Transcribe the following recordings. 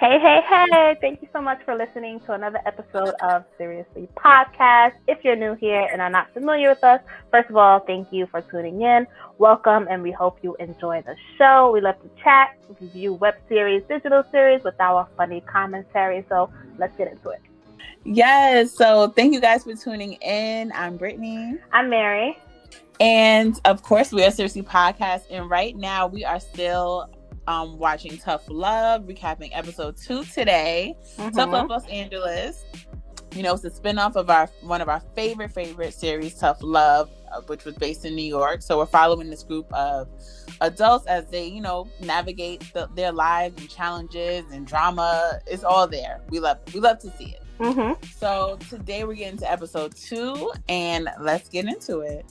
Hey, hey, hey. Thank you so much for listening to another episode of Seriously Podcast. If you're new here and are not familiar with us, first of all, thank you for tuning in. Welcome, and we hope you enjoy the show. We love to chat, review web series, digital series with our funny commentary. So let's get into it. Yes. So thank you guys for tuning in. I'm Brittany. I'm Mary. And of course, we are Seriously Podcast. And right now, we are still watching Tough Love, recapping episode 2 today. Tough Love Los Angeles. You know, it's a spinoff of one of our favorite series, Tough Love, which was based in New York. So we're following this group of adults as they, navigate their lives and challenges and drama. It's all there. We love to see it. Mm-hmm. So today we're getting to episode 2, and let's get into it.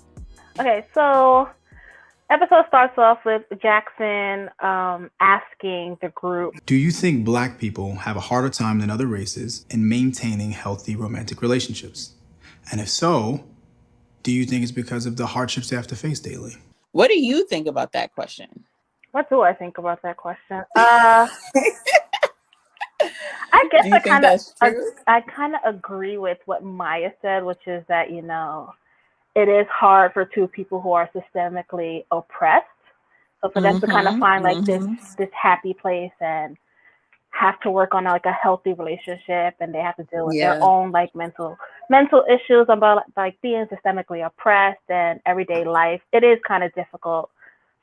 Okay, so episode starts off with Jackson asking the group, do you think Black people have a harder time than other races in maintaining healthy romantic relationships? And if so, do you think it's because of the hardships they have to face daily? What do you think about that question? What do I think about that question? I guess I kind of agree with what Maya said, which is that, it is hard for two people who are systemically oppressed. So for them to kind of find like this happy place and have to work on like a healthy relationship, and they have to deal with their own like mental issues about like being systemically oppressed and everyday life. It is kind of difficult.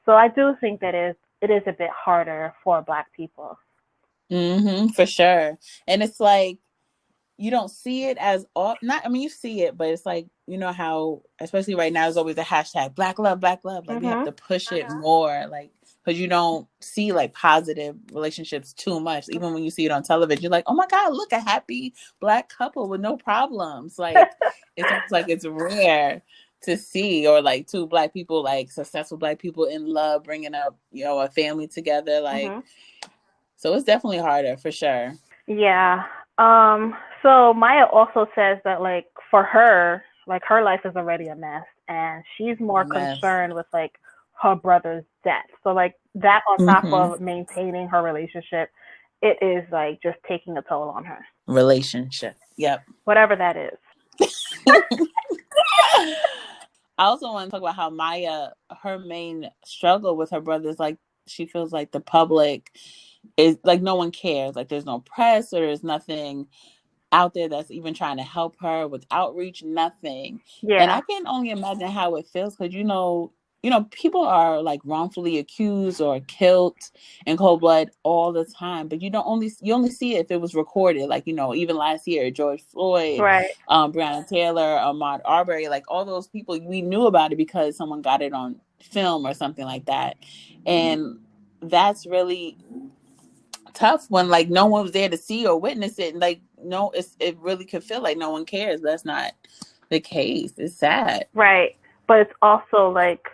So I do think that it is a bit harder for Black people. For sure. And it's like, you don't see it as you see it, but it's like, you know how, especially right now, there's always a hashtag Black love. Like we have to push it more, like, because you don't see like positive relationships too much. Even when you see it on television, you're like, oh my God, look, a happy Black couple with no problems. Like it seems like it's rare to see, or like two Black people, like successful Black people in love, bringing up, a family together. Like, so it's definitely harder for sure. Yeah. So Maya also says that like for her, like her life is already a mess, and she's more concerned with like her brother's death. So like that on top of maintaining her relationship, it is like just taking a toll on her. Relationship. Yep. Whatever that is. I also want to talk about how Maya, her main struggle with her brother is like she feels like the public is like no one cares. Like there's no press, or there's nothing out there that's even trying to help her with outreach, nothing. Yeah. And I can only imagine how it feels, because people are like wrongfully accused or killed in cold blood all the time, but you only see it if it was recorded. Like, even last year, George Floyd, right. Breonna Taylor, Ahmaud Arbery, like all those people, we knew about it because someone got it on film or something like that. And that's really tough when like no one was there to see or witness it, and like it really could feel like no one cares. That's not the case. It's sad, right? But it's also like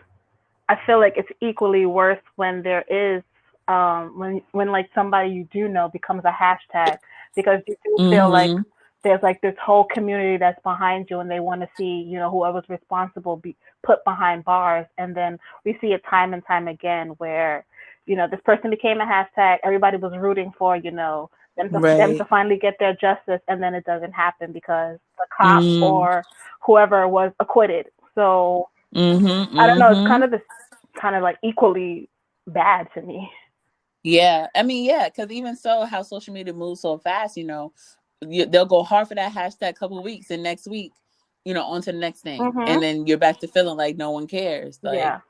I feel like it's equally worse when there is when like somebody you do know becomes a hashtag, because you do feel like there's like this whole community that's behind you, and they want to see whoever's responsible be put behind bars. And then we see it time and time again where this person became a hashtag. Everybody was rooting for, them to finally get their justice. And then it doesn't happen because the cop or whoever was acquitted. So I don't know. It's kind of like equally bad to me. Yeah. I mean, yeah. Because even so, how social media moves so fast, they'll go hard for that hashtag a couple of weeks, and next week, on to the next thing. And then you're back to feeling like no one cares. Like,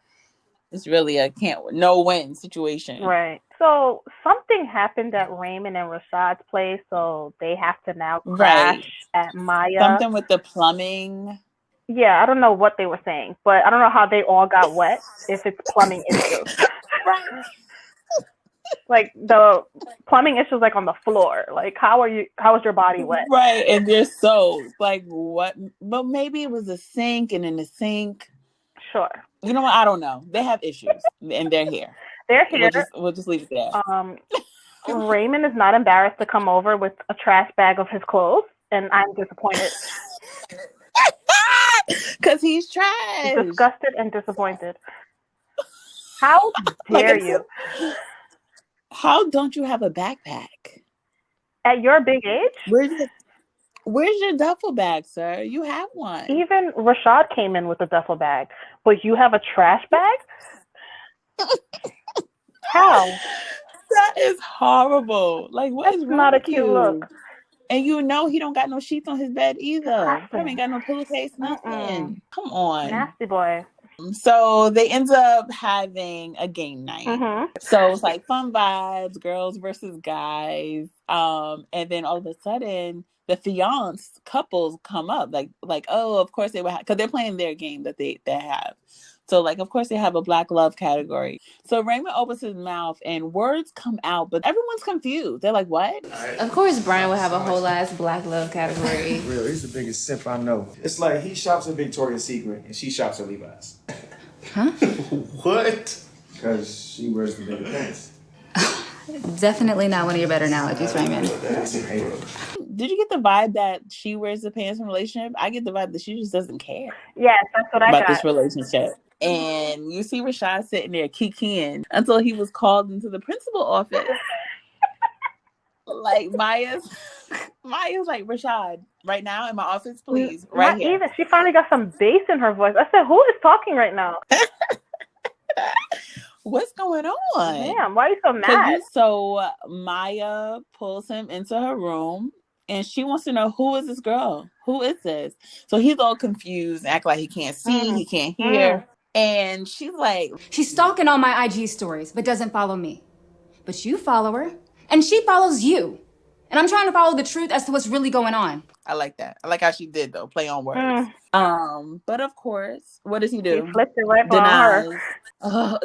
it's really a no-win situation. Right. So something happened at Raymond and Rashad's place, so they have to now crash at Maya. Something with the plumbing. Yeah, I don't know what they were saying, but I don't know how they all got wet if it's plumbing issues. Right. Like the plumbing issues like on the floor. Like how is your body wet? Right. And they're so like what? But maybe it was a sink, and in the sink. Sure. You know what? I don't know. They have issues, and they're here. They're here. We'll just leave it there. Raymond is not embarrassed to come over with a trash bag of his clothes, and I'm disappointed. Because he's trash. Disgusted and disappointed. How dare you? How don't you have a backpack? At your big age? Where's your duffel bag, sir? You have one. Even Rashad came in with a duffel bag, but you have a trash bag? How? That is horrible. Like, what That's is wrong not a with cute look. you? And you know he don't got no sheets on his bed either. Probably ain't Disgusting. got no pillowcase, Mm-mm. nothing. Come on. Nasty boy. So they end up having a game night. Mhm. So it's like fun vibes, girls versus guys. And then all of a sudden the fiance couples come up like oh, of course they would because they're playing their game that they have. So like of course they have a black love category. So Raymond opens his mouth and words come out, but everyone's confused. They're like, what? Of course Brian would have a whole ass black love category. Real, he's the biggest simp I know. It's like he shops at Victoria's Secret and she shops at Levi's. Huh? What? Because she wears the bigger pants. Definitely not one of your better analogies, Raymond. Did you get the vibe that she wears the pants in a relationship? I get the vibe that she just doesn't care. Yes, that's what I about got. this relationship. And you see Rashad sitting there kikiing until he was called into the principal office. Like Maya's like, Rashad, right now in my office, please, right Not here. even. She finally got some bass in her voice. I said, who is talking right now? What's going on? Damn, why are you so mad? So Maya pulls him into her room and she wants to know, who is this girl? Who is this? So he's all confused, act like he can't see, he can't hear. And she's like, she's stalking all my IG stories, but doesn't follow me. But you follow her, and she follows you. And I'm trying to follow the truth as to what's really going on. I like that. I like how she did, though, play on words. But of course, what does he do? He flipped it right on her. Oh,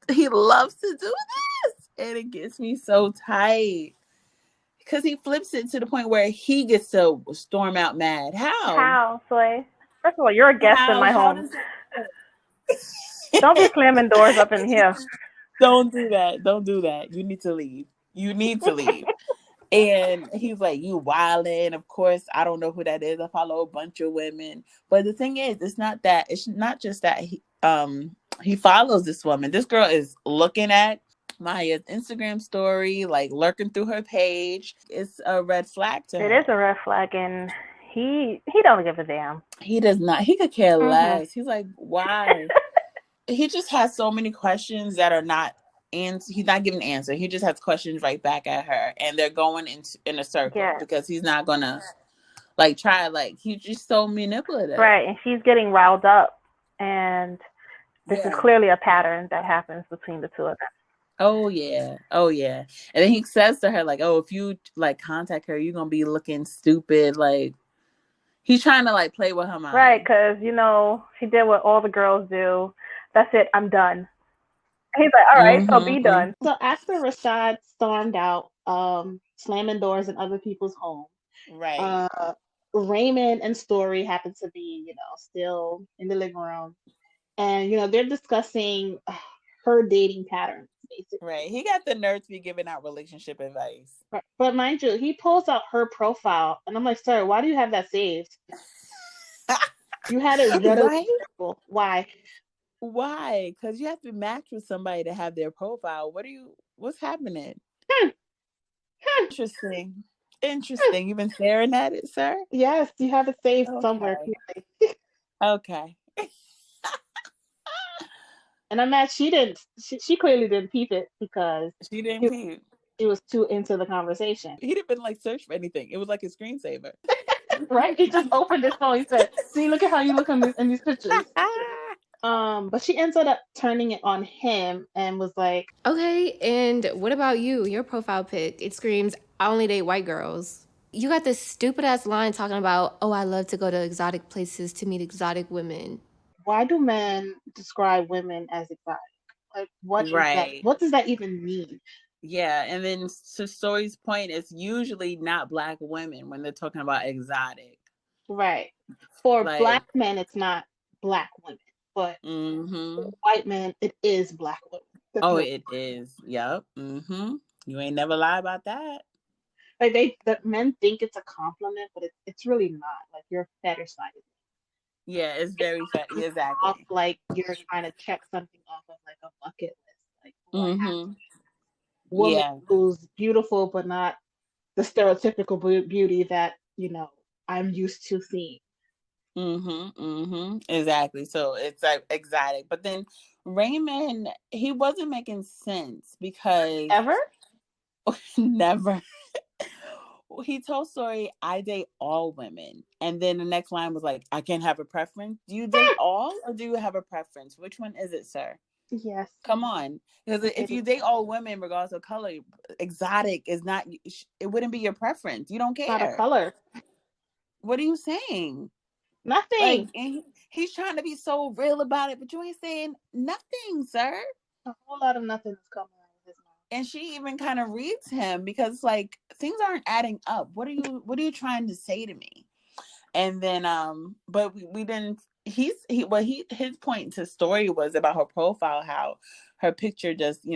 he loves to do this. And it gets me so tight. Because he flips it to the point where he gets to storm out mad. How, Sway? First of all, you're a guest in my home. Don't be slamming doors up in here. Don't do that. Don't do that. You need to leave. You need to leave. And he's like, you wildin'. Of course, I don't know who that is. I follow a bunch of women. But the thing is, it's not just that he follows this woman. This girl is looking at Maya's Instagram story, like lurking through her page. It's a red flag to her. It is a red flag, and he don't give a damn. He does not. He could care less. He's like, why? He just has so many questions that are not, and he's not giving an answer. He just has questions right back at her, and they're going in a circle because he's not gonna try. He's just so manipulative, right? And she's getting riled up, and this is clearly a pattern that happens between the two of them. Oh yeah. And then he says to her, oh, if you contact her, you're gonna be looking stupid. He's trying to play with her mind, right? Because she did what all the girls do. That's it. I'm done. He's like, all right, so be done. So after Rashad stormed out, slamming doors in other people's homes, right? Raymond and Story happen to be, still in the living room, and they're discussing her dating patterns, basically. Right. He got the nerve to be giving out relationship advice. Right. But mind you, he pulls out her profile, and I'm like, sir, why do you have that saved? You had it readily available. Why? Why? Because you have to match with somebody to have their profile. What's happening? Interesting. You've been staring at it, sir? Yes, you have it saved somewhere. Okay. And I'm mad she didn't. She clearly didn't peep it because she didn't peep. She was too into the conversation. He didn't even search for anything. It was like a screensaver. Right? He just opened his phone. He said, "See, look at how you look in these pictures." But she ended up turning it on him and was like, okay, and what about you? Your profile pic, it screams, I only date white girls. You got this stupid ass line talking about, oh, I love to go to exotic places to meet exotic women. Why do men describe women as exotic? What is that? What does that even mean? Yeah, and then to Story's point, it's usually not black women when they're talking about exotic. Right. For black men, it's not black women. But for white men, it is black women. It is. Yep. You ain't never lie about that. The men think it's a compliment, but it's really not. You're fetishizing. Yeah, it's very exactly. You're trying to check something off of a bucket list. Woman who's beautiful but not the stereotypical beauty that, I'm used to seeing. Exactly. So it's like exotic. But then Raymond, he wasn't making sense because Ever? never. He told Story, I date all women. And then the next line was like, I can't have a preference. Do you date all or do you have a preference? Which one is it, sir? Yes. Come on. Because if you date all women, regardless of color, exotic is not, it wouldn't be your preference. You don't Not a care. color. What are you saying? Like, Nothing. and he's trying to be so real about it, but you ain't saying nothing, sir. A whole lot of nothing is coming out of his mouth. And she even kind of reads him because like things aren't adding up. What are you trying to say to me? And then but we didn't his point to Story was about her profile, how her picture just,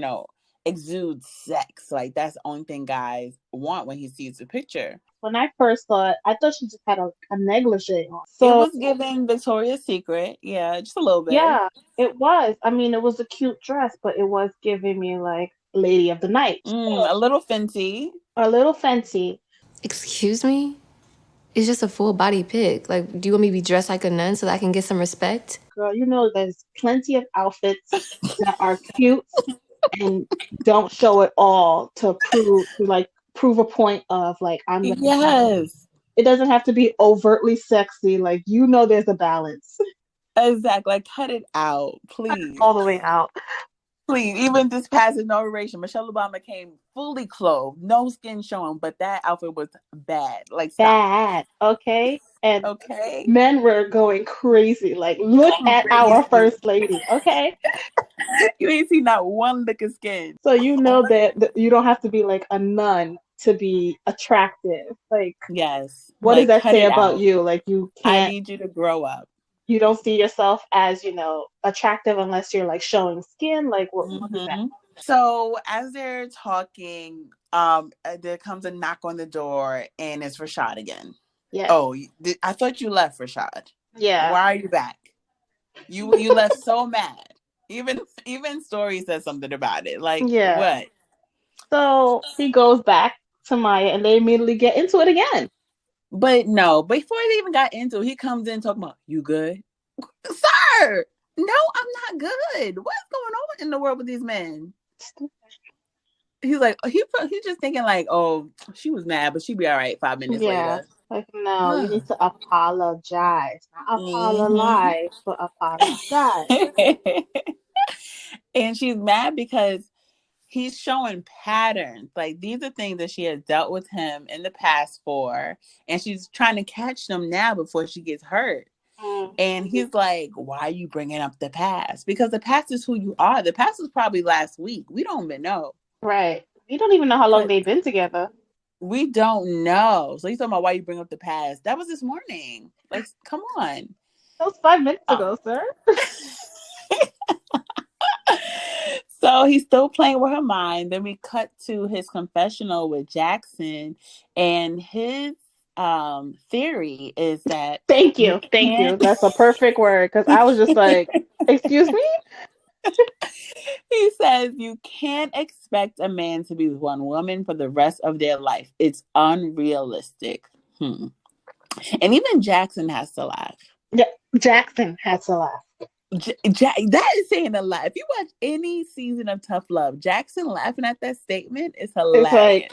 exudes sex. Like that's the only thing guys want when he sees the picture. When I first saw it, I thought she just had a negligee on. It So was giving Victoria's Secret, yeah, just a little bit. yeah, it was. I mean, it was a cute dress, but it was giving me like Lady of the Night. A little fancy. A little fancy. Excuse me? It's just a full body pic. Like, do you want me to be dressed like a nun so that I can get some respect? Girl, there's plenty of outfits that are cute and don't show it all to prove a point of like I'm the Yes. It doesn't have to be overtly sexy. Like there's a balance. Exactly. Like cut it out, please. All the way out. Please. Even this past inauguration, Michelle Obama came fully clothed, no skin showing, but that outfit was bad. Like stop. Bad. Okay. And okay. men were going crazy. Like, look at our first lady. Okay. You ain't see not one lick of skin. So that you don't have to be like a nun to be attractive. Like, yes. What like, does that cut say it about out. you? Like, you I can't. need you to grow up. You don't see yourself as attractive unless you're like showing skin. Like, what is that? So as they're talking, there comes a knock on the door, and it's Rashad again. Yes. Oh, I thought you left, Rashad. Yeah. Why are you back? You left so mad. Even Story says something about it. Like, yeah. What? So he goes back to Maya, and they immediately get into it again. But no, before they even got into it, he comes in talking about, you good? Sir! No, I'm not good. What's going on in the world with these men? He's like, he's just thinking like, oh, she was mad, but she'd be all right 5 minutes later. Like, no, you need to apologize. Not apologize, but apologize. And she's mad because he's showing patterns. Like, these are things that she has dealt with him in the past for, and she's trying to catch them now before she gets hurt. And he's like, why are you bringing up the past? Because the past is who you are. The past was probably last week. We don't even know. Right. We don't even know how long they've been together. We don't know. So he's talking about why you bring up the past. That was this morning. Like, come on. That was 5 minutes ago, sir. So he's still playing with her mind. Then we cut to his confessional with Jackson, and his theory is that thank you. That's a perfect word, because I was just like, excuse me. He says you can't expect a man to be with one woman for the rest of their life. It's unrealistic. And even Jackson has to laugh. Yeah, Jackson has to laugh. That is saying a lot. If you watch any season of Tough Love, Jackson laughing at that statement is hilarious. It's like,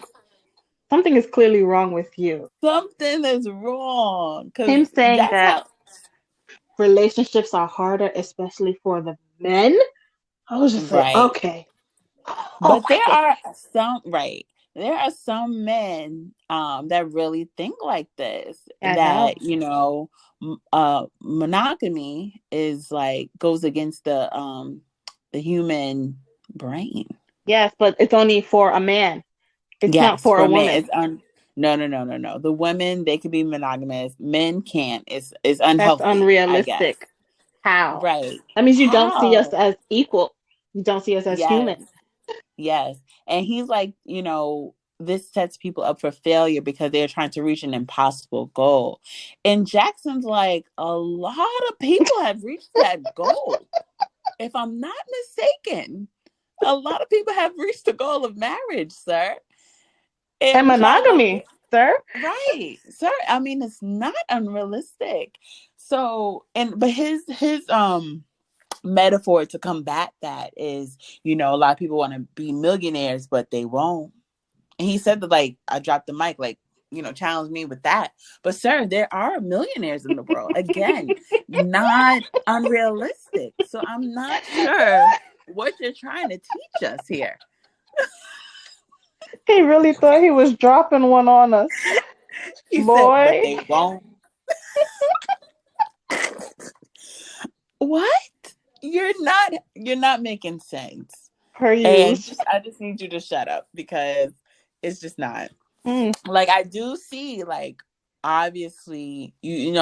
something is clearly wrong with you. Something is wrong. Him saying that relationships are harder, especially for the men. I was just like, okay. But there are some men that really think like this. That monogamy is like goes against the human brain. Yes, but it's only for a man. It's not for a woman. No. The women, they can be monogamous. Men can't. It's unhealthy. That's unrealistic. How? Right. That means you don't see us as equal. You don't see us as human. Yes. And he's like, this sets people up for failure because they're trying to reach an impossible goal. And Jackson's like, a lot of people have reached that goal. If I'm not mistaken, a lot of people have reached the goal of marriage, sir. And And monogamy, sir. right, sir. I mean, it's not unrealistic. So, but his metaphor to combat that is, a lot of people want to be millionaires, but they won't. And he said that, like, I dropped the mic, like, challenge me with that. But sir, there are millionaires in the world. Again, not unrealistic. So I'm not sure what you're trying to teach us here. He really thought he was dropping one on us. He said, but Boy. they won't. What? You're not making sense. Her And use. I just need you to shut up, because it's just not. Mm. Like, I do see, like, obviously, you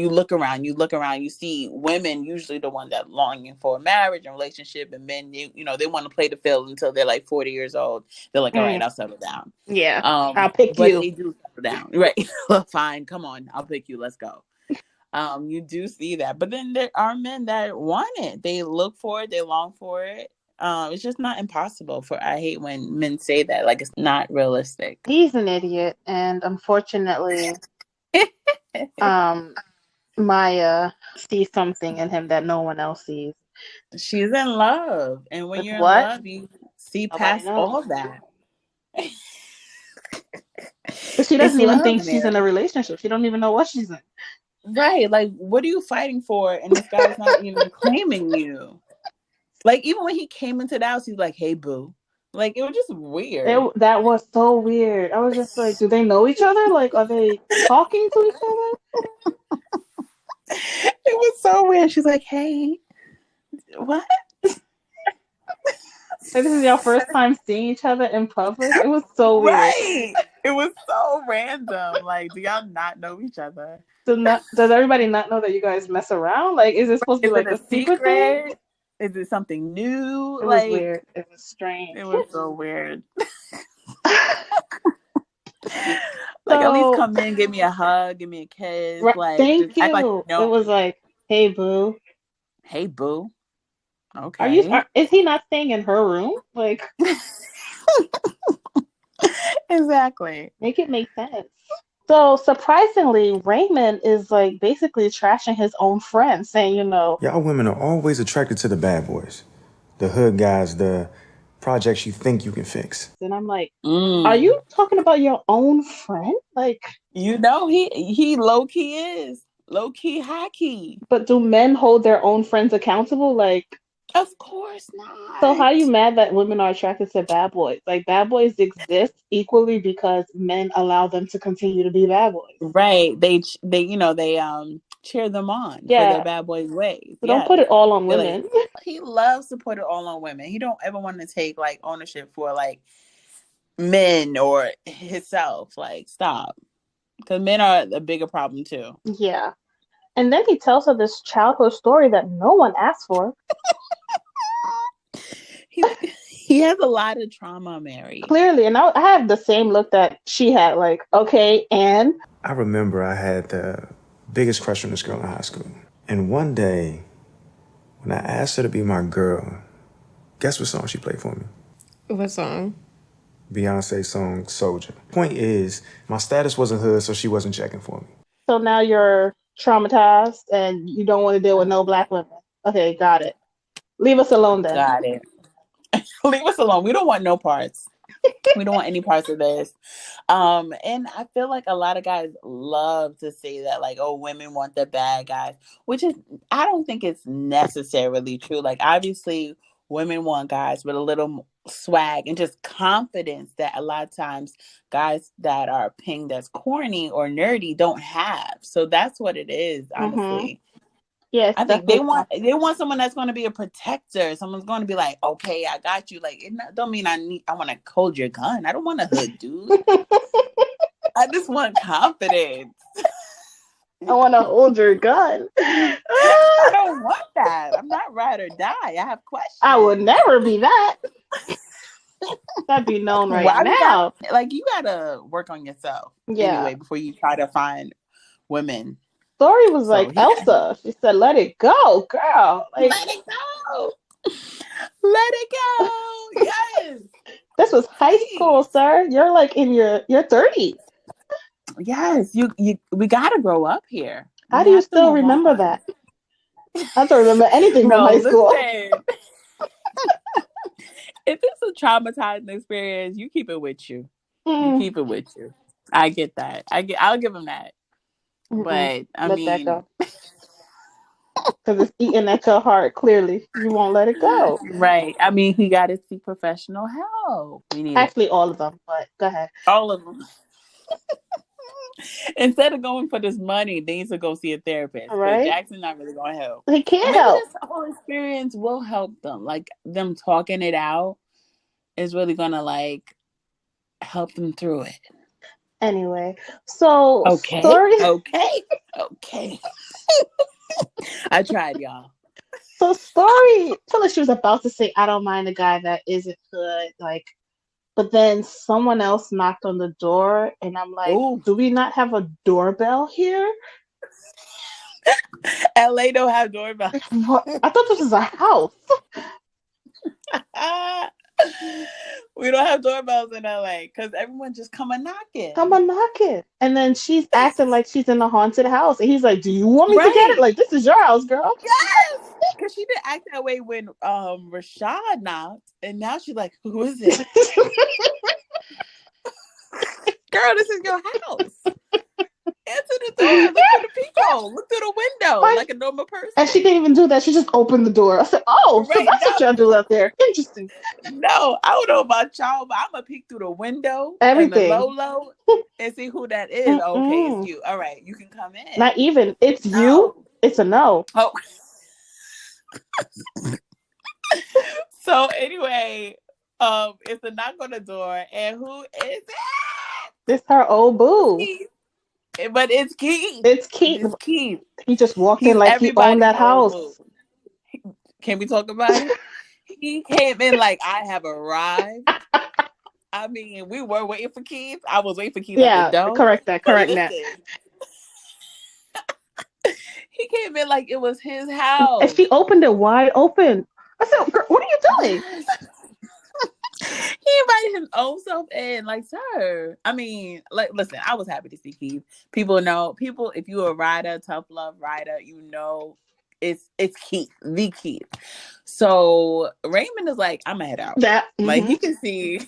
look around, you see women usually the one that longing for a marriage and relationship, and men, they want to play the field until they're like 40 years old. They're like, all right, I'll settle down. Yeah, I'll pick But you. they do settle down, right? Well, fine, come on, I'll pick you, let's go. You do see that, but then there are men that want it. They look for it, they long for it. It's just not impossible. I hate when men say that, like, it's not realistic. He's an idiot, and unfortunately, Maya sees something in him that no one else sees. She's in love, and when With you're in what? love, you see Nobody past knows. all that. But she It's doesn't even love, think she's in a Mary. relationship. She don't even know what she's in. Right? Like, what are you fighting for? And this guy's not even claiming you. Like, even when he came into the house, he's like, "Hey, boo." Like, it was just weird. That was so weird. I was just like, do they know each other? Like, are they talking to each other? It was so weird. She's like, "Hey, what?" Like, this is your first time seeing each other in public? It was so weird. Right. It was so random. Like, do y'all not know each other? Does everybody not know that you guys mess around? Like, is it supposed to be Is it like a a secret thing? secret? Is it something new? It was Like, weird. It was strange. it was so weird. Like, at least So, come in, give me a hug, give me a kiss. right, Like, just thank act like you. you It know was me. like, hey, boo. Hey, boo. Okay. Is he not staying in her room? Like, Exactly. make it make sense. So surprisingly, Raymond is like basically trashing his own friends, saying, Y'all women are always attracted to the bad boys, the hood guys, the projects you think you can fix. and I'm like, are you talking about your own friend? Like, he low key is. Low key, high key. but do men hold their own friends accountable? Like, Of course so how not. are you mad that women are attracted to bad boys? Like, bad boys exist equally because men allow them to continue to be bad boys. Right. They cheer them on for their Yeah. bad boy ways. So don't Yes. put it all on They're like, women. he loves to put it all on women. He don't ever want to take, like, ownership for, like, men or himself. Like, stop. Because men are a bigger problem too. Yeah. And then he tells her this childhood story that no one asked for. He has a lot of trauma, Mary. Clearly. And I have the same look that she had, like, okay, and I remember I had the biggest crush on this girl in high school. And one day, when I asked her to be my girl, guess what song she played for me? What song? Beyonce's song, Soldier. Point is, my status wasn't hood, so she wasn't checking for me. so now you're traumatized and you don't want to deal with no black women. Okay, got it. Leave us alone then. Got it. Leave us alone. We don't want no parts. We don't want any parts of this. And I feel like a lot of guys love to say that, like, oh, women want the bad guys, which is, I don't think it's necessarily true. Like, obviously, women want guys with a little swag and just confidence that a lot of times guys that are pinged as corny or nerdy don't have. So that's what it is, honestly. Yeah, it's I think they definitely want someone that's going to be a protector. Someone's going to be like, okay, I got you. Like, don't mean I want to hold your gun. I don't want a hood dude. I just want confidence. I want to hold your gun. I don't want that. I'm not ride or die. I have questions. I would never be that. That'd be known right now. You gotta work on yourself anyway before you try to find women. Story was like Elsa. She said, "Let it go, girl. Like, let it go. Let it go." Yes. This was high school, sir. You're like in your 30s. Yes, we gotta grow up here. How We do you have to still move remember on. that? I don't remember anything from No, high school. listen. If it's a traumatizing experience, you keep it with you. You Mm, keep it with you. I get that. I'll give him that. mm-mm. But I Let that mean, go. Because it's eating at your heart, clearly. You won't let it go. right. I mean, he got to seek professional help. We need it. Actually, all of them, but go ahead. All of them. Instead of going for this money, they need to go see a therapist All because right? Jackson's not really going to help. He Or can't maybe help. this whole experience will help them. Like them talking it out is really going to like help them through it. Anyway, so Okay. story. Okay. Okay. I tried, y'all. So story. I feel like she was about to say, "I don't mind a guy that isn't good." Like, but then someone else knocked on the door, and I'm like, Ooh. "Do we not have a doorbell here?" LA don't have doorbells. What? I thought this was a house. We don't have doorbells in LA because everyone just come a knocking. Come on, knock it. And then she's acting like she's in a haunted house, and he's like, "Do you want me to get it? Right. Like, this is your house, girl." Yes. Because she didn't act that way when Rashad knocked. And now she's like, who is it? Girl, this is your house. Answer the door. Look through the peephole. Look through the window like a normal person. And she didn't even do that. She just opened the door. I said, "Oh, so Right. that's what y'all do out there. Interesting." No, I don't know about y'all, but I'm going to peek through the window and the Everything. low and see who that is. Oh, okay, it's Mm-mm. you. All right, you can come in. Not even. It's you. No. It's a no. Oh. So anyway, it's a knock on the door, and who is it? It's her old boo. Keith. But it's Keith. It's Keith. It's Keith. He just walked in He's like he owned everybody's that old house. boo. Can we talk about it? He came in like I have arrived. I mean, we were waiting for Keith. I was waiting for Keith at the Yeah, door. correct that. But Correct that. listen, he came in like it was his And house. she opened it wide open. I said, "Girl, what are you doing?" Yes. He invited his own self in, like, sir. I mean, like, listen, I was happy to see Keith. People know, if you're a rider, tough love rider, you know, it's Keith, the Keith. So Raymond is like, I'm gonna head out. That. Like, Mm-hmm. he can see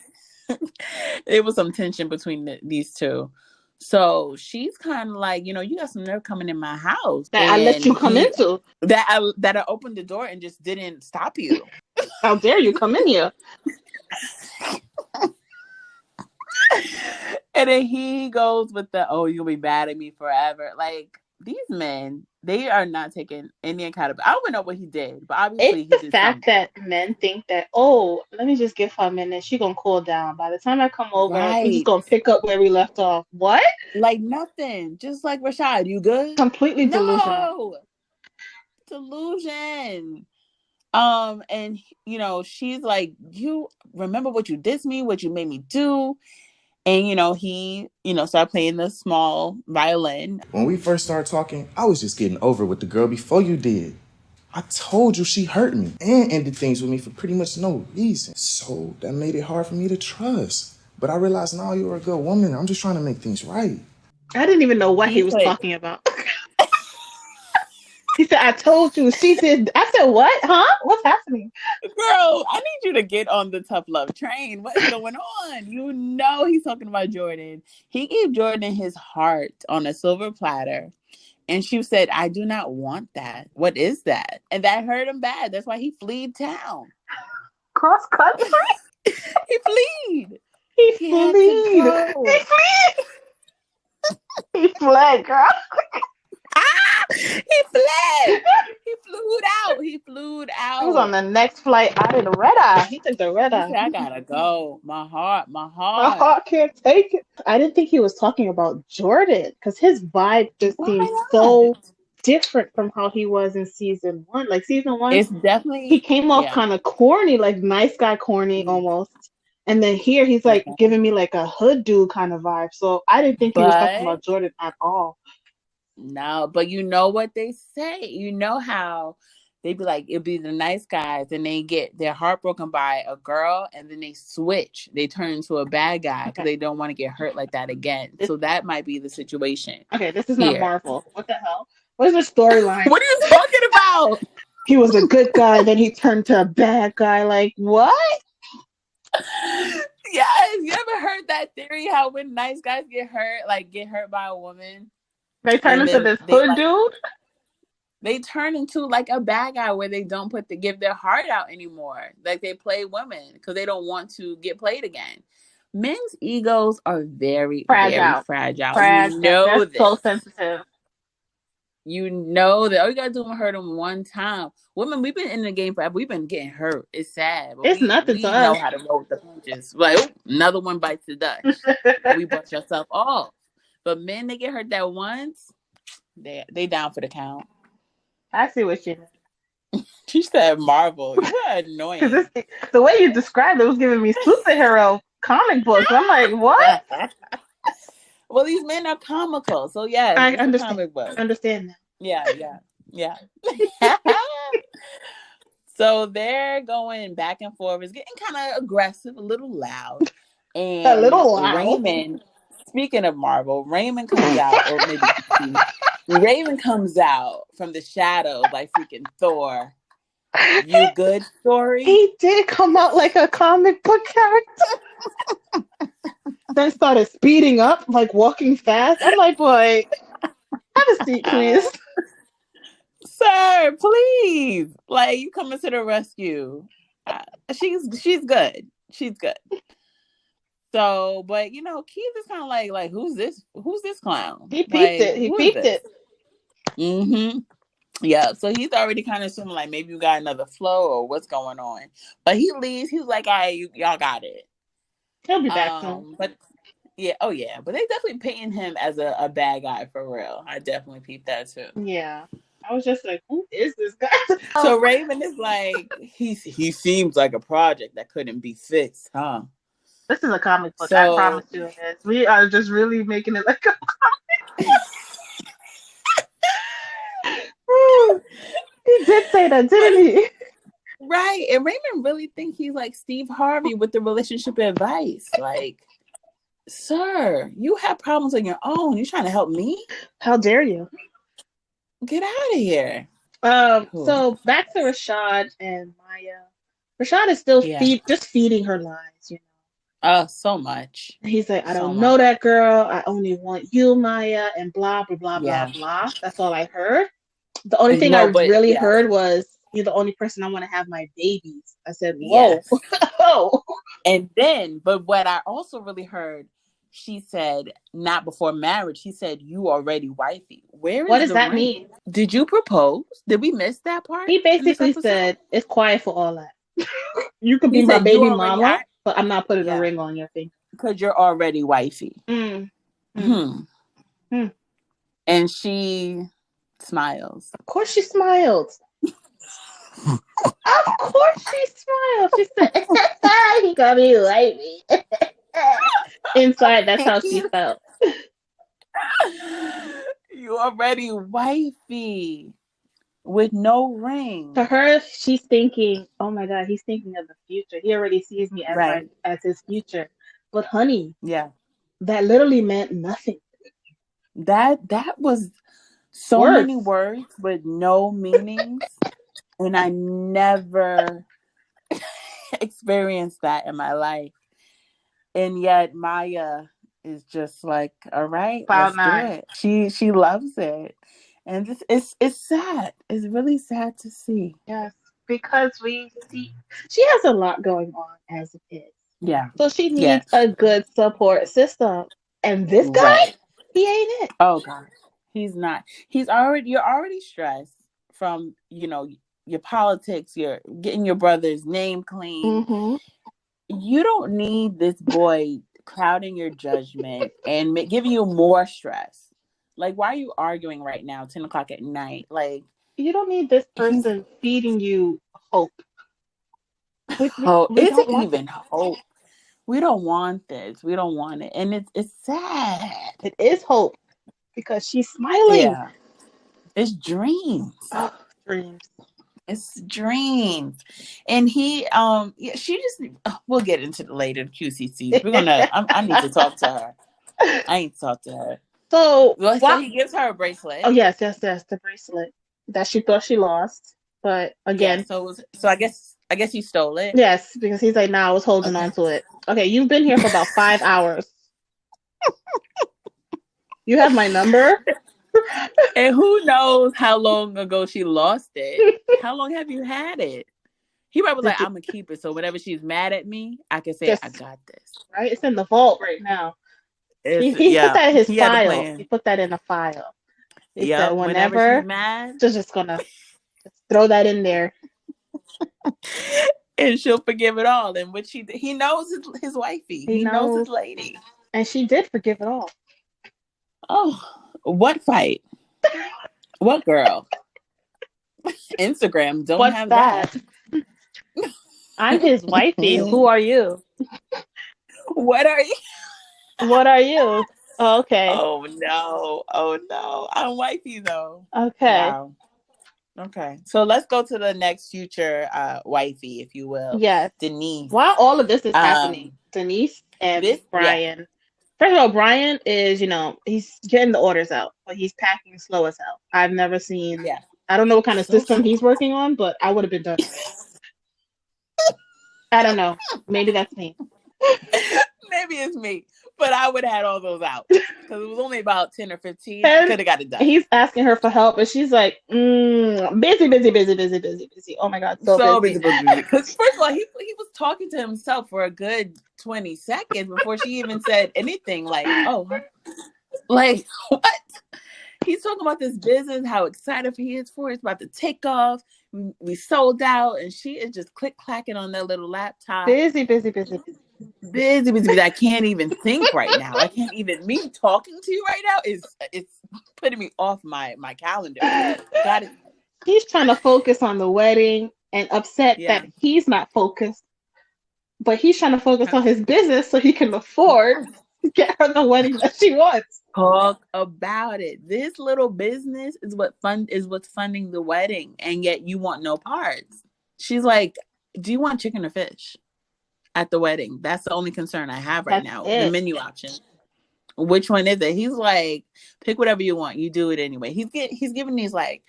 there was some tension between these two. So she's kind of like, you got some nerve coming in my house, That I let and you come into. that I opened the door and just didn't stop you. How dare you come in here? And then he goes with the, oh, you'll be mad at me forever. Like, these men, they are not taking any accountability. I don't even know what he did, but It's obviously he the did fact something. that men think that, oh, let me just give her a minute. She gonna cool down. By the time I come over, we just Right. gonna pick up where we left off. What? Like nothing. Just like Rashad, you good? Completely delusional. No. Delusion. And she's like, you remember what you did to me, what you made me do. And he started playing the small violin. When we first started talking, I was just getting over with the girl before you did. I told you she hurt me and ended things with me for pretty much no reason. So that made it hard for me to trust. But I realized now you're a good woman. I'm just trying to make things right. I didn't even know what he He was put, talking about. He said, "I told you." She did. I said, "What? Huh? What's happening?" girl, I need you to get on the tough love train. What is going on? He's talking about Jordan. He gave Jordan his heart on a silver platter. And she said, I do not want that. What is that? And that hurt him bad. That's why he fled town. Cross country. He fled. He He had to fled. go. He fled, girl. He fled. He flew out. He flew He was on out. the next flight out of the red eye. He took the red He eye. said, I gotta go. My heart. My heart can't take it. I didn't think he was talking about Jordan because his vibe just seemed Why not? so different from how he was in season one. Like season one, It's he definitely, came off yeah. kind of corny, like nice guy corny almost. And then here he's like Yeah. giving me like a hood dude kind of vibe. So I didn't think he was talking But about Jordan at all. no, but you know what they say. You know how they'd be like, it'd be the nice guys, and they get their heart broken by a girl, and then they switch. They turn into a bad guy because they don't want to get hurt like that again. So that might be the situation. Okay, this is not here. Marvel. What the hell? What is the storyline? What are you talking about? He was a good guy, then he turned to a bad guy. Like, what? Yes, you ever heard that theory? How when nice guys get hurt by a woman, They turn into this hood dude? They turn into like a bad guy where they don't give their heart out anymore. Like they play women because they don't want to get played again. Men's egos are very, very fragile. You know They're this. so sensitive. You know that all you gotta do is hurt them one time. Women, we've been in the game forever. We've been getting hurt. It's sad, but it's nothing we to know us. how to roll with the punches. Like, oh, another one bites the dust. We brush yourself off. But men, they get hurt that once, they down for the count. I see what you mean. She said Marvel. You are annoying. The way you described it was giving me superhero comic books. I'm like, what? Well, these men are comical, so yeah, I understand. Comic book. I understand that. Yeah. So they're going back and forth. It's getting kind of aggressive, a little loud. And a little loud. Raymond, speaking of Marvel, Raymond comes out, or maybe Raymond comes out from the shadows like freaking Thor. You good, story? He did come out like a comic book character. Then started speeding up, like walking fast. I'm like, boy, have a seat, please. Sir, please. Like, you coming to the rescue. She's good. She's good. So, but you know, Keith is kind of like, who's this clown? He peeped it. He peeped it. Mm-hmm. Yeah. So he's already kind of assuming like maybe you got another flow or what's going on. But he leaves. He's like, all right, y'all got it. He'll be back soon. But yeah, but they definitely painting him as a bad guy for real. I definitely peeped that too. Yeah. I was just like, who is this guy? So Raven is like, he seems like a project that couldn't be fixed, huh? This is a comic book. I promise you this. We are just really making it like a comic book. He did say that, didn't he? Right. And Raymond really think he's like Steve Harvey with the relationship advice. Like, sir, you have problems on your own. You trying to help me? How dare you? Get out of here. So back to Rashad and Maya. Rashad is still just feeding her lies, you know. So much. He's like, I don't know that girl. I only want you, Maya, and blah, blah, blah, blah, blah. That's all I heard. The only thing I really heard was, you're the only person I want to have my babies. I said, whoa. Yes. Oh. And then, but what I also really heard, she said, not before marriage, she said, you already wifey. What does that mean? Did you propose? Did we miss that part? He basically said, it's quiet for all that. You can be my baby mama, but I'm not putting a ring on your finger. Because you're already wifey. And she smiles. Of course she smiled. Of course she smiled. She said, he got me wifey. Inside, that's how she felt. You already wifey with no ring. To her, she's thinking, oh my God, he's thinking of the future. He already sees me as his future. But honey, that literally meant nothing. That was so many words with no meanings. And I never experienced that in my life. And yet Maya is just like, all right, let's do it. She loves it. And it's sad. It's really sad to see. Yes, because we see she has a lot going on as it is. Yeah. So she needs a good support system. And this guy, he ain't it. Oh God. He's not. You're already stressed from, you know, your politics, you're getting your brother's name clean. Mm-hmm. You don't need this boy clouding your judgment and giving you more stress. Like, why are you arguing right now, 10 o'clock at night? Like, you don't need this person feeding you hope. Is it even hope? We don't want this. We don't want it. And it's sad. It is hope because she's smiling. Yeah. It's dreams. Oh, dreams. It's dreams. And he yeah, she just we'll get into the later QCCs. I need to talk to her. I need to talk to her. So Well, so what? he gives her a bracelet. Oh yes, yes, yes, the bracelet that she thought she lost, but Yeah, again, so I guess he stole it. yes, because he's like, nah, I was holding Okay. on to it. Okay, you've been here for about 5 hours. You have my number. And who knows how long ago she lost it? How long have you had it? He probably was like, I'm gonna keep it so whenever she's mad at me, I can say I Just got this. right, it's in the vault right now. It's He put yeah, that in his he had a file. He plan. put that in a file. He said, Yep. Whenever she's whenever, mad, just gonna just throw that in there. and she'll forgive it all. And what he knows his wifey. He He knows his knows, lady. and she did forgive it all. Oh, what fight? What girl? Instagram don't What's have that. that? I'm his wifey. Who are you? What are you? What are you? Oh, okay. Oh no. Oh no. I'm wifey though. Okay. Wow. Okay. So let's go to the next future wifey, if you will. Yes. Denise. While all of this is happening, Um Denise and this yeah. Brian. First of all, Brian is, he's getting the orders out, but he's packing slow as hell. I've never seen. Yeah. I don't know what kind of So system he's working on, but I would have been done already. I don't know. Maybe that's me. maybe it's me. But I would have had all those out. Because it was only about 10 or 15. And Could have got it done. he's asking her for help, and she's like, busy, busy, busy, busy, busy, busy. Oh my God, so So busy. because first of all, he was talking to himself for a good 20 seconds before she even said anything like, oh, like what? He's talking about this business, how excited he is for it. It's about to take off. We sold out, and she is just click clacking on that little laptop. Busy, busy, busy, busy. Busy, busy, busy. I can't even think right now. I can't even. Me talking to you right now it's putting me off my calendar. Got it. He's trying to focus on the wedding and upset that he's not focused, but he's trying to focus on his business so he can afford to get her the wedding that she wants. Talk about it. This little business is what's funding the wedding, and yet you want no parts. She's like, do you want chicken or fish at the wedding? That's the only concern I have right now. The menu option. Which one is it? He's like, pick whatever you want. You do it anyway. He's giving these like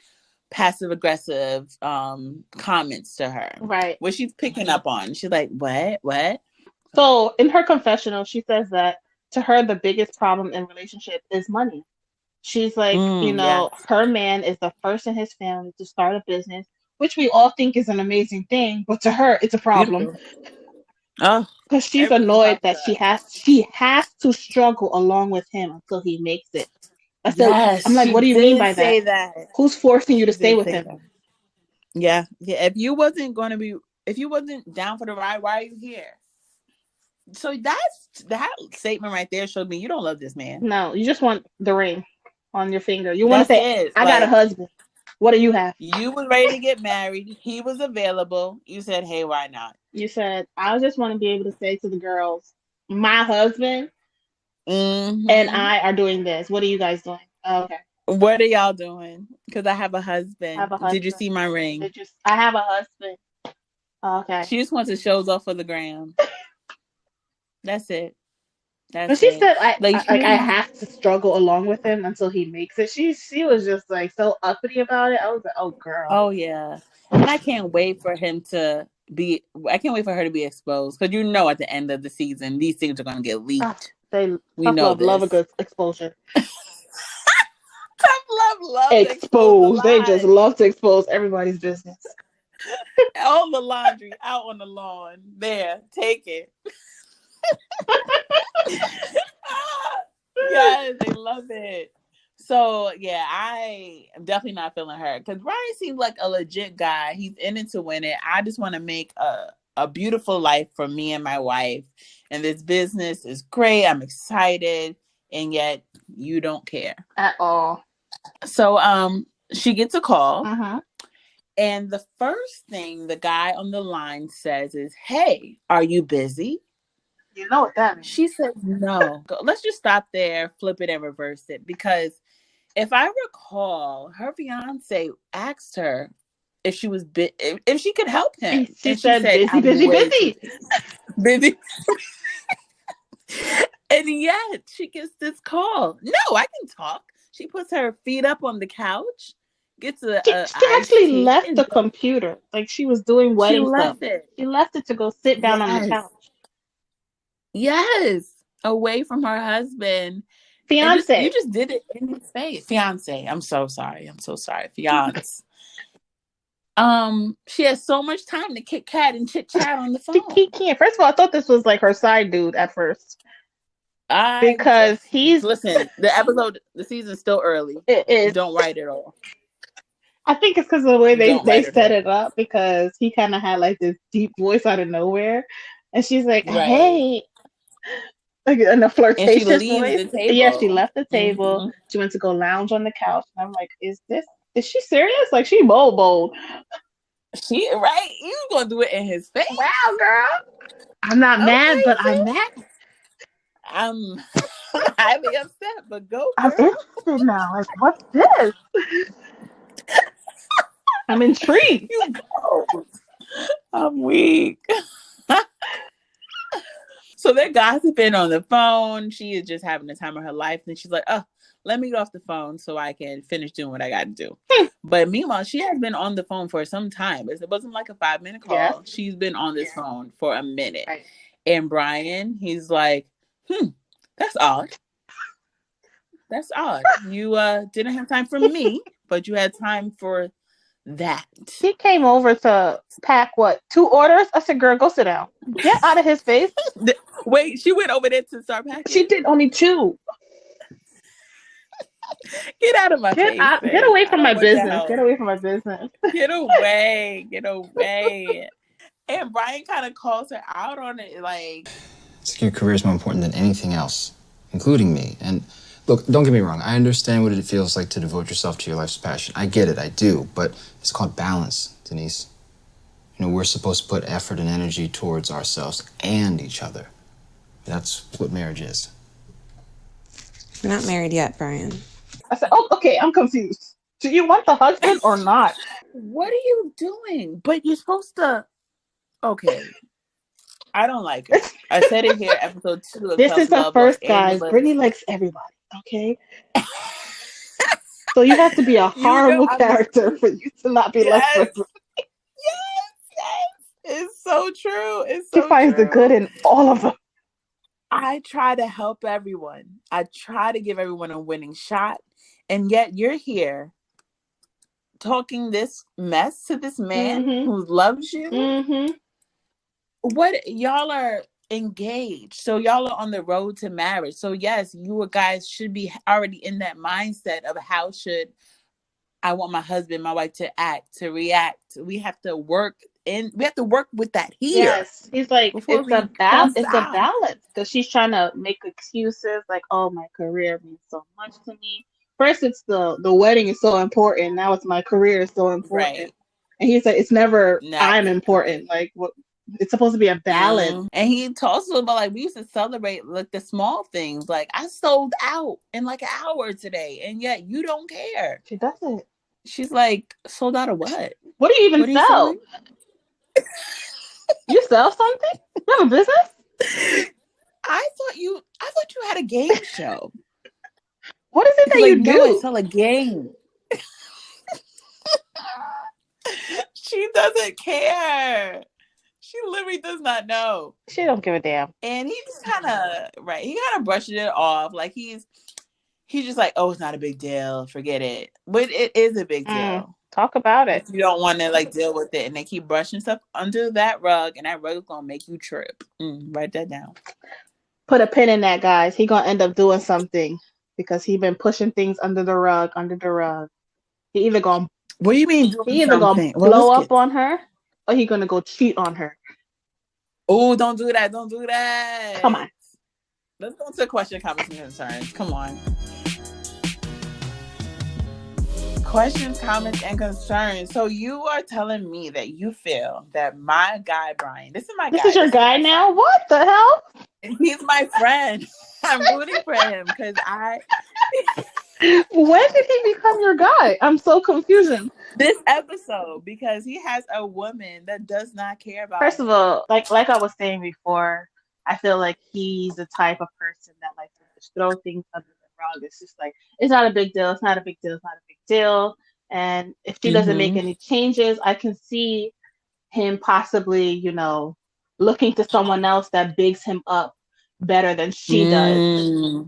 passive aggressive comments to her. Right. What she's picking up on. She's like, what? So in her confessional, she says that to her, the biggest problem in relationship is money. She's like, her man is the first in his family to start a business, which we all think is an amazing thing, but to her, it's a problem. Beautiful. Oh, because she's annoyed that she has to struggle along with him until he makes it. I'm like, what do you mean by that? Who's forcing you to stay with him? That. Yeah. If you wasn't down for the ride, why are you here? So that statement right there showed me you don't love this man. No, you just want the ring on your finger. You want to say, I got a husband. What do you have? You was ready to get married. He was available. You said, hey, why not? You said, I just want to be able to say to the girls, my husband and I are doing this. What are you guys doing? Oh, okay. What are y'all doing? Because I have a husband. Did you see my ring? I have a husband. Oh, okay. She just wants to show off for the gram. That's it. But she said, I have to struggle along with him until he makes it. She was just like so uppity about it. I was like, oh girl. Oh yeah. And I can't wait for her to be exposed. Because at the end of the season, these things are going to get leaked. We love a good exposure. love expose. They just love to expose everybody's business. All the laundry out on the lawn. There, take it. Yes, they love it. So yeah, I am definitely not feeling her because Ryan seems like a legit guy. He's in it to win it. I just want to make a beautiful life for me and my wife, and this business is great. I'm excited, and yet you don't care at all. So she gets a call, and the first thing the guy on the line says is, "Hey, are you busy?" You know what that means. She said, no. Let's just stop there, flip it, and reverse it. Because if I recall, her fiance asked her, if she was if she could help him. She And she said, said, busy, I'm busy, way too busy. busy. And yet she gets this call. No, I can talk. She puts her feet up on the couch, gets a She iced actually tea, left and the computer. Like, she was doing she wedding stuff. left it. She left it to go sit down on the Yes. couch. Yes. Away from her husband. And you just did it in his face. Fiance. I'm so sorry. Fiance. She has so much time to Kit Kat and chit chat on the phone. He can't. First of all, I thought this was like her side dude at first. Because listen, the season's still early. It is. Don't write it all. I think it's because of the way they set it up, because he kind of had like this deep voice out of nowhere. And she's like, hey. Like in a flirtatious voice. Yeah, she left the table. Mm-hmm. She went to go lounge on the couch. And I'm like, is she serious? Like, she bold. She, right? You gonna do it in his face. Wow, girl. I'm not mad, but I'm mad. I'm highly upset, but go, girl. I'm interested now. Like, what's this? I'm intrigued. You go. I'm weak. So they're gossiping on the phone. She is just having the time of her life. And she's like, oh, let me get off the phone so I can finish doing what I got to do. But meanwhile, she has been on the phone for some time. It wasn't like a 5-minute call. Yeah. She's been on this phone for a minute. Right. And Brian, he's like, that's odd. That's odd. You didn't have time for me, but you had time for that. He came over to pack 2 orders? I said, girl, go sit down. Get out of his face. Wait, she went over there to start packing? She did only 2. Get out of my face. Get away from my business. Get away from my business. Get away. Get away. And Brian kind of calls her out on it, like, your career is more important than anything else, including me. And look, don't get me wrong. I understand what it feels like to devote yourself to your life's passion. I get it, I do. But it's called balance, Denise. You know, we're supposed to put effort and energy towards ourselves and each other. That's what marriage is. We're not married yet, Brian. I said, oh, okay, I'm confused. Do you want the husband or not? What are you doing? But you're supposed to... Okay. I don't like it. I said it here, episode 2 of This is the first, guys. Brittany likes everybody, okay? So you have to be a horrible character for you to not be liked. Yes. It's so true. It's so She finds the good in all of them. I try to help everyone. I try to give everyone a winning shot. And yet you're here talking this mess to this man who loves you. Mm-hmm. What, y'all are engaged, so y'all are on the road to marriage. So yes, you guys should be already in that mindset of how should I want my husband, my wife to act, to react. We have to work with that here. Yes, he's like, it's a balance, because she's trying to make excuses like, oh, my career means so much to me. First, it's the wedding is so important. Now it's my career is so important. Right. And he's like, it's never I'm important. Like, what? It's supposed to be a balance. Mm-hmm. And he talks about, like, we used to celebrate like the small things. Like, I sold out in like an hour today, and yet you don't care. She doesn't. She's like, sold out of what? What do you even sell? You sell something? You have a business? I thought you had a game show. What is it that you do? I sell a game. She doesn't care. She literally does not know. She don't give a damn. And he just kind of brushes it off. Like he's just like, oh, it's not a big deal. Forget it. But it is a big deal. Talk about it. If you don't want to like deal with it, and they keep brushing stuff under that rug, and that rug is going to make you trip. Write that down. Put a pin in that, guys. He going to end up doing something because he been pushing things under the rug. He either going to... What do you mean? He either going to blow up on her, or he going to go cheat on her. Oh, don't do that. Don't do that. Come on. Let's go to question, comments, and concerns. Come on. Questions, comments, and concerns. So you are telling me that you feel that my guy, Brian, this is your guy now? What the hell? He's my friend. I'm rooting for him because When did he become your guy? I'm so confused. This episode, because he has a woman that does not care about First of him. all, like I was saying before, I feel like he's the type of person that likes to just throw things under the rug. It's just like it's not a big deal. It's not a big deal. It's not a big deal. And if she doesn't make any changes, I can see him possibly, looking to someone else that bigs him up better than she does.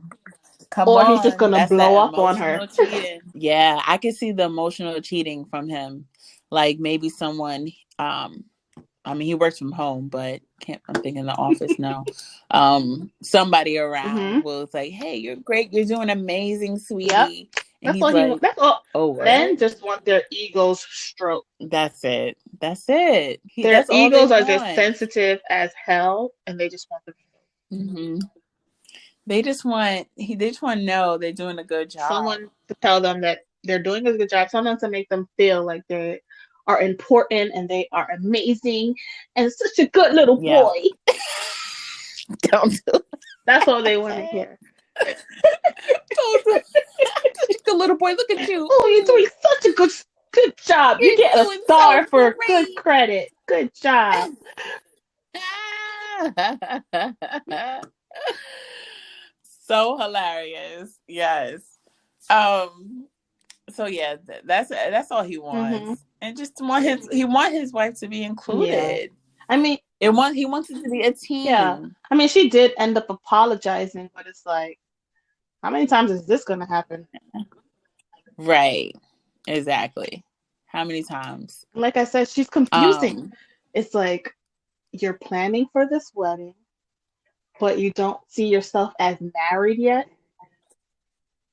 Come Or he's just on. gonna That's blow that up on her. emotional cheating. Yeah, I can see the emotional cheating from him. Like maybe someone, I mean, he works from home, but I'm thinking the office now. Somebody around will say, "Hey, you're great. You're doing amazing, Yep. sweetie." And That's he's all he like, wants. That's all. "Oh, Men what?" just want their egos stroked. That's it. That's it. Their That's all they egos are just want. sensitive as hell, and they just want them. Mm-hmm. They just want to know they're doing a good job. Someone to tell them that they're doing a good job. Someone to make them feel like they are important and they are amazing and such a good little boy. Don't do it. That's all they want to hear. Don't do it. Such a good little boy. Look at you. Oh, you're doing such a good job. You get a star for good credit. Good job. So hilarious. Yes. So yeah, that's all he wants. And just he want his wife to be included. Yeah. I mean, he wants it to be a team. Yeah. I mean, she did end up apologizing, but it's like, how many times is this going to happen? Right. Exactly. How many times? Like I said, she's confusing. It's like you're planning for this wedding, but you don't see yourself as married yet.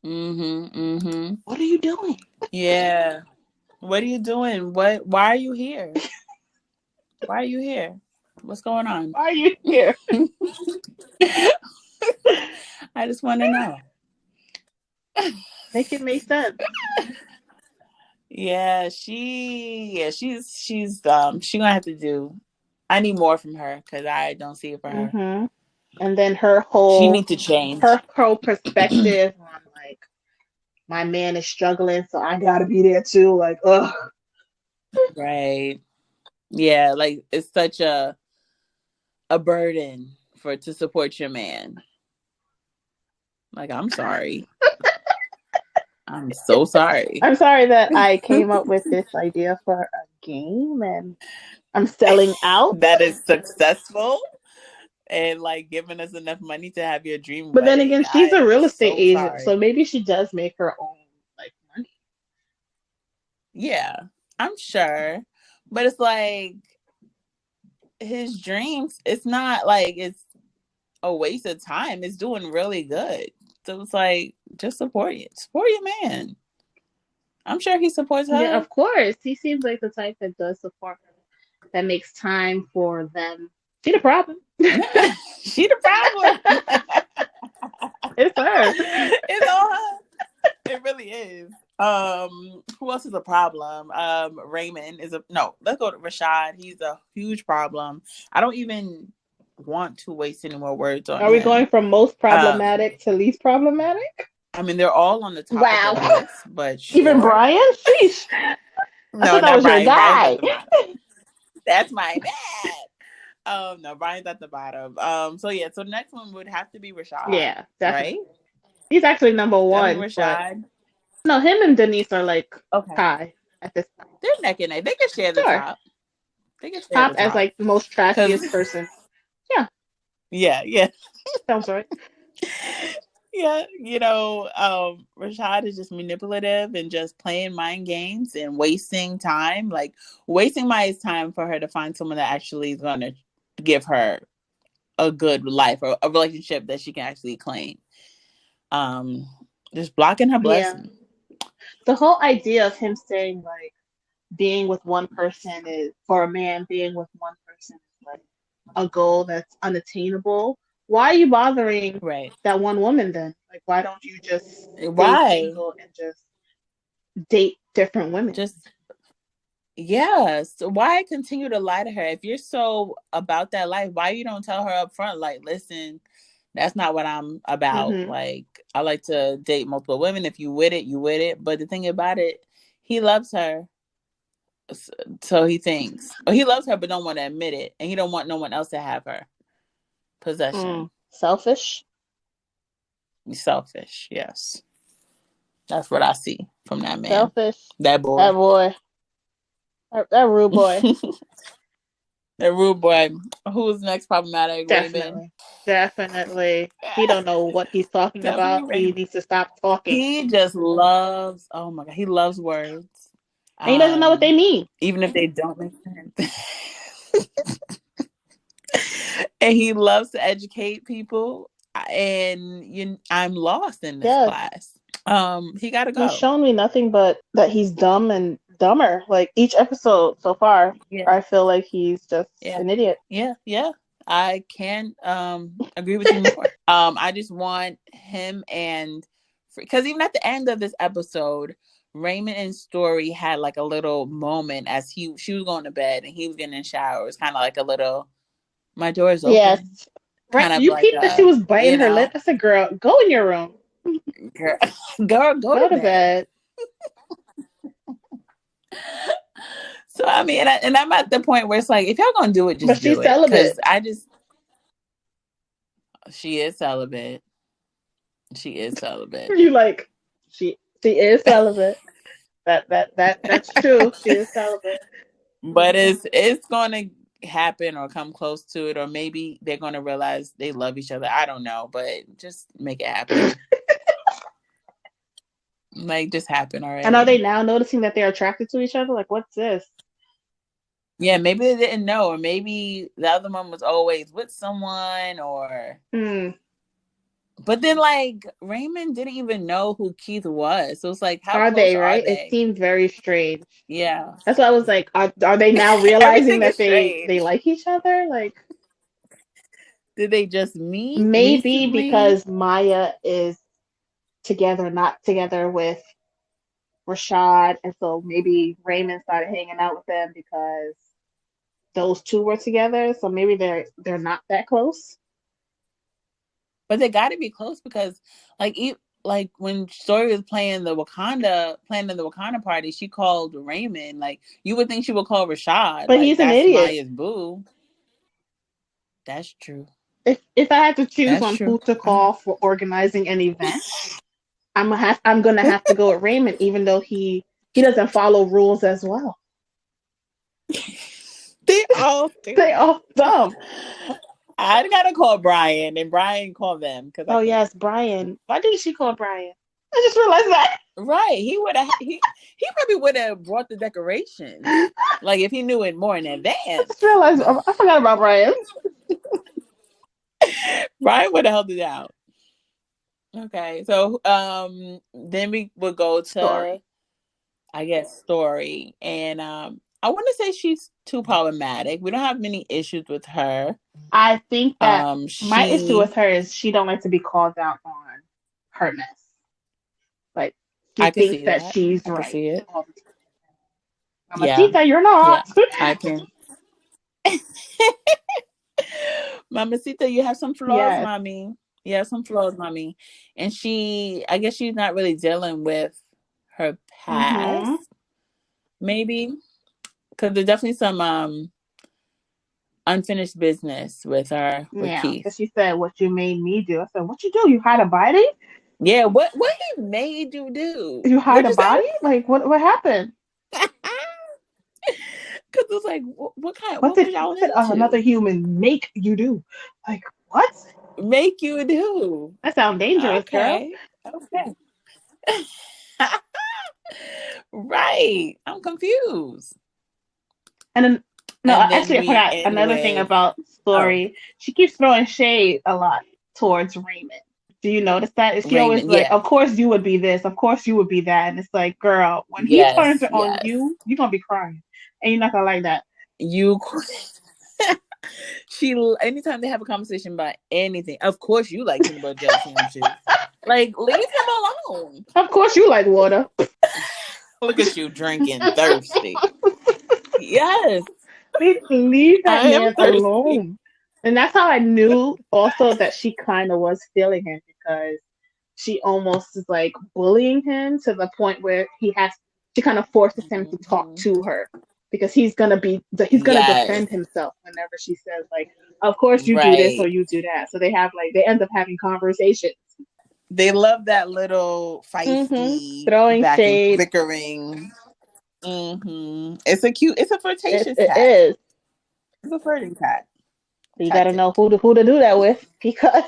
What are you doing? Yeah. What are you doing? Why are you here? Why are you here? What's going on? Why are you here? I just want to know. Make it make sense. Yeah, she's gonna have to do. I need more from her because I don't see it for her. And then her whole she needs to change. Her whole perspective on like my man is struggling, so I gotta be there too. Like, ugh. Right. Yeah, like it's such a burden to support your man. Like, I'm sorry. I'm so sorry. I'm sorry that I came up with this idea for a game and I'm selling out. That is successful and like giving us enough money to have your dream But wedding. then again, she's a real estate agent, sorry. so maybe she does make her own like money. Yeah, I'm sure. But it's like his dreams, it's not like it's a waste of time. It's doing really good. So it's like, just support it. Support your man. I'm sure he supports her. Yeah, of course. He seems like the type that does support her, that makes time for them. She the problem. She the problem. It's her. It's all her. It really is. Who else is a problem? Raymond is let's go to Rashad. He's a huge problem. I don't even want to waste any more words on him. Are we going from most problematic to least problematic? I mean, they're all on the top of the list, but sure. Even Brian? Sheesh. I thought that was Brian. your guy. That's my bad. No, Brian's at the bottom. So the next one would have to be Rashad. Yeah, definitely. Right? He's actually number one. Rashad. No, him and Denise are like tie at this point. They're neck and neck. They can share the top. They can share top the top as like the most trashiest person. Yeah. Yeah. Sounds right. Yeah, Rashad is just manipulative and just playing mind games and wasting time, like wasting my time for her to find someone that actually is going to give her a good life or a relationship that she can actually claim. Just blocking her blessing. Yeah. The whole idea of him saying like being with one person is for a man, being with one person is like a goal that's unattainable. Why are you bothering that one woman then? Like, why don't you just stay single and just date different women? So why continue to lie to her? If you're so about that life, why you don't tell her up front, like, listen, That's not what I'm about. Like, I like to date multiple women. If you with it, you with it. But the thing about it, he loves her. So he thinks. Or he loves her but don't want to admit it. And he don't want no one else to have her possession. Selfish? Selfish, yes. That's what I see from that man. Selfish. That boy. That boy. That rude boy. That rude boy. Who's next problematic? Definitely. Raymond? Definitely. He don't know what he's talking about. He needs to stop talking. He just loves, oh my God, he loves words. And he doesn't know what they mean. Even if they don't make sense. And he loves to educate people. And I'm lost in this class. He gotta go. He's shown me nothing but that he's dumb and dumber. Like each episode so far, I feel like he's just an idiot. Yeah. I can't agree with you more. I just want him because even at the end of this episode, Raymond and Story had like a little moment as she was going to bed and he was getting in the shower. It was kind of like a little, my door is open. Yes. Right. You like peeped that she was biting her lip. I said, girl, go in your room. Girl, go to bed. So, I mean, and I'm at the point where it's like, if y'all gonna do it, just do it. But she's celibate. She is celibate. She is celibate. You like, she is celibate. That's true. She is celibate. But it's gonna happen or come close to it, or maybe they're gonna realize they love each other. I don't know, but just make it happen. Like, just happen already. And are they now noticing that they're attracted to each other? Like, what's this? Yeah, maybe they didn't know, or maybe the other one was always with someone, or. But then, like, Raymond didn't even know who Keith was, so it's like, how are close they? Are right? they? It seems very strange. Yeah, that's why I was like, are they now realizing that they like each other? Like, did they just meet? Maybe recently? Because Maya is together, not together with Rashad, and so maybe Raymond started hanging out with them because those two were together. So maybe they're not that close. But they got to be close because, like when Story was playing the Wakanda party, she called Raymond. Like, you would think she would call Rashad, but he's an idiot. Maya's boo. That's true. If I had to choose who to call for organizing an event, I'm gonna have to go with Raymond, even though he doesn't follow rules as well. They all dumb. I gotta call Brian, and Brian called them because. Oh yes, Brian. Why didn't she call Brian? I just realized that. Right, he would have. He probably would have brought the decorations, like if he knew it more in advance. I just realized I forgot about Brian. Brian would have helped it out. Okay, so then we would go to Story. I guess Story, and I want to say she's too problematic. We don't have many issues with her. I think that my issue with her is she don't like to be called out on her mess. Like, she thinks that she's right. I can see it. Mamacita, you're not. Yeah, I can. Mamacita, you have some flaws, mommy. You have some flaws, mommy. And I guess she's not really dealing with her past. Maybe. Because there's definitely some unfinished business with her, with Keith. Because she said, what you made me do. I said, what you do? You hide a body? Yeah, what he made you do? You hide a body? Like, what happened? Because it was like, what did y'all said another human make you do? Like, what? Make you do? That sounds dangerous, girl. Okay. Right. I'm confused. And then, actually, I forgot another thing about Story. She keeps throwing shade a lot towards Raymond. Do you notice that? She always like, of course you would be this, of course you would be that. And it's like, girl, when he turns it on you, you're going to be crying. And you're not going to like that. Anytime they have a conversation about anything, of course you like peanut butter jelly sandwiches. Like, leave him alone. Of course you like water. Look at you drinking thirsty. Yes. Leave that man alone. And that's how I knew also that she kind of was feeling him, because she almost is like bullying him to the point where she kind of forces him to talk to her, because he's gonna Yes. defend himself whenever she says like, of course you do this or Right. you do that. So they end up having conversations. They love that little feisty Throwing back and shade. bickering. It's a flirtatious It cat. is. It's a flirting cat. You got Cat to tick. know who to do that with, because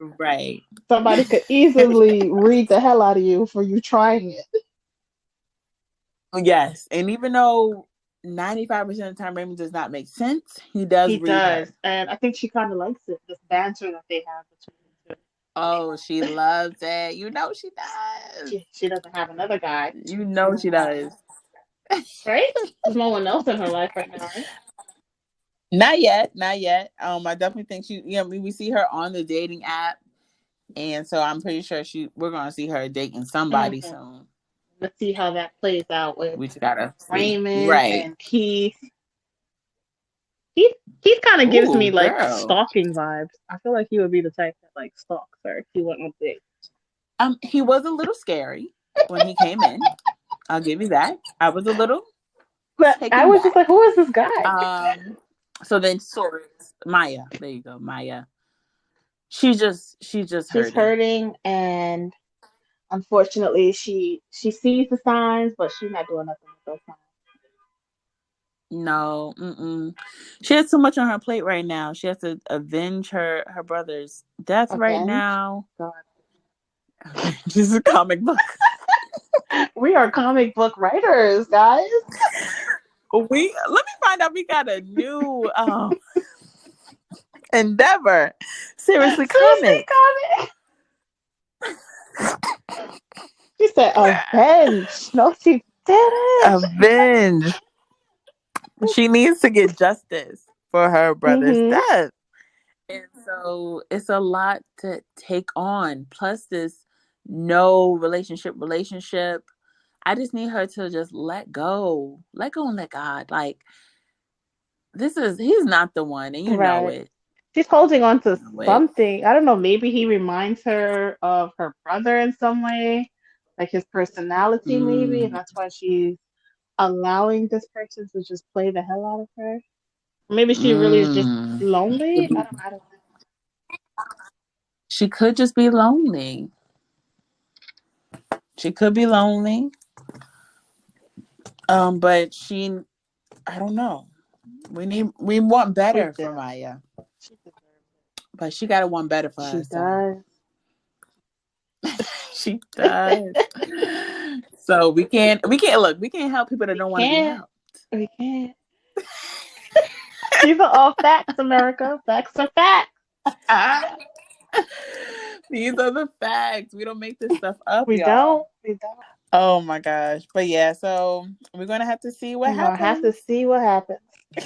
Right. somebody could easily read the hell out of you for you trying it. Yes. And even though 95% of the time Raymond does not make sense, he does He read does, her. and I think she kind of likes it. This banter that they have between the two. Oh, she loves it. You know she does. She doesn't have another guy, You know she does. right? There's no one else in her life right now, right? Not yet. Not yet. I definitely think we see her on the dating app. And so I'm pretty sure we're gonna see her dating somebody soon. Let's see how that plays out with We just gotta see. Raymond Right. and Keith. Keith kind of gives me Ooh, like girl. stalking vibes. I feel like he would be the type that like stalks her if he went on a date. He was a little scary when he came in. I'll give you that. I was a little But I taken was just back. like, who is this guy? So then Maya. There you go, Maya. She's just She's hurting. hurting, and unfortunately, she sees the signs, but she's not doing nothing with those signs. No, she has too much on her plate right now. She has to avenge her brother's death right Avenge? now. God. This is a comic book. We are comic book writers, guys. Let me find out. We got a new endeavor. Seriously, Seriously, comics. comic. She said avenge. No, she didn't. Avenge. She needs to get justice for her brother's death. And so it's a lot to take on. Plus this no relationship. I just need her to just let go. Let go and let God. Like, he's not the one, and you know Right. it. She's holding on to something. I don't know. Maybe he reminds her of her brother in some way, like his personality, maybe, and that's why she's allowing this person to just play the hell out of her. Maybe she really is just lonely. I don't know. She could just be lonely. She could be lonely. But I don't know. We want better for Maya. But she gotta want better for herself. She does. So we can't help people that don't want to be helped. We can't. These are all facts, America. Facts are facts. These are the facts. We don't make this stuff up, We y'all. don't. Oh my gosh. But yeah, so we're gonna have to see what happens. We're gonna have to see what happens.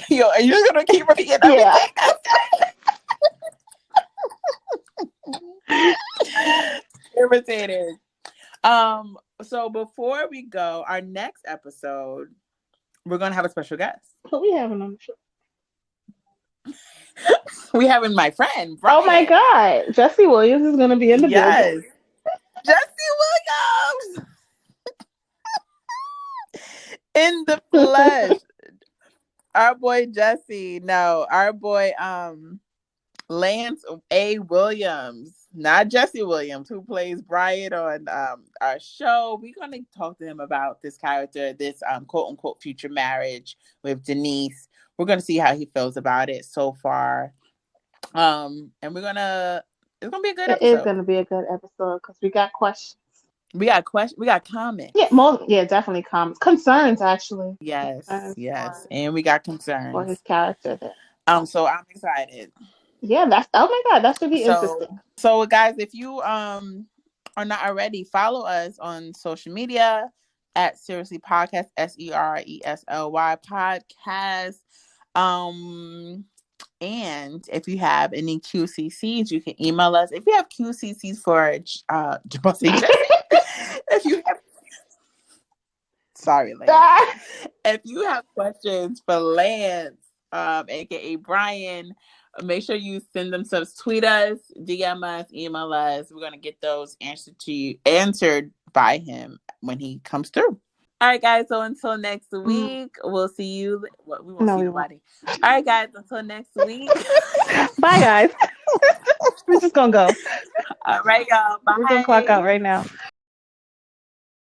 Yo, are you just gonna keep repeating everything? Irritated. So before we go, our next episode, we're gonna have a special guest. Who we having on the show? We having my friend, Brian. Oh my God. Jesse Williams is gonna be in the building. Jesse Williams in the flesh. Our boy Jesse. No, our boy Lance A. Williams, not Jesse Williams, who plays Brian on our show. We're going to talk to him about this character, this quote unquote future marriage with Denise. We're going to see how he feels about it so far. And it's going to be a good episode. It is going to be a good episode because we got questions. We got questions. We got comments. Yeah, definitely comments. Concerns, actually. Yes. And we got concerns. For his character there. So I'm excited. Yeah, oh my God, that should be interesting. So guys, if you are not already, follow us on social media at Seriously Podcast, SERESLY Podcast. And if you have any QCCs, you can email us. If you have QCCs for if you have sorry, Lance. If you have questions for Lance aka Brian. Make sure you send them some, tweet us, DM us, email us. We're gonna get those answered by him when he comes through. All right, guys. So until next week, we'll see you. Well, we won't see nobody. All right, guys. Until next week. Bye, guys. We're just gonna go. All right, y'all. Bye. We're gonna clock out right now.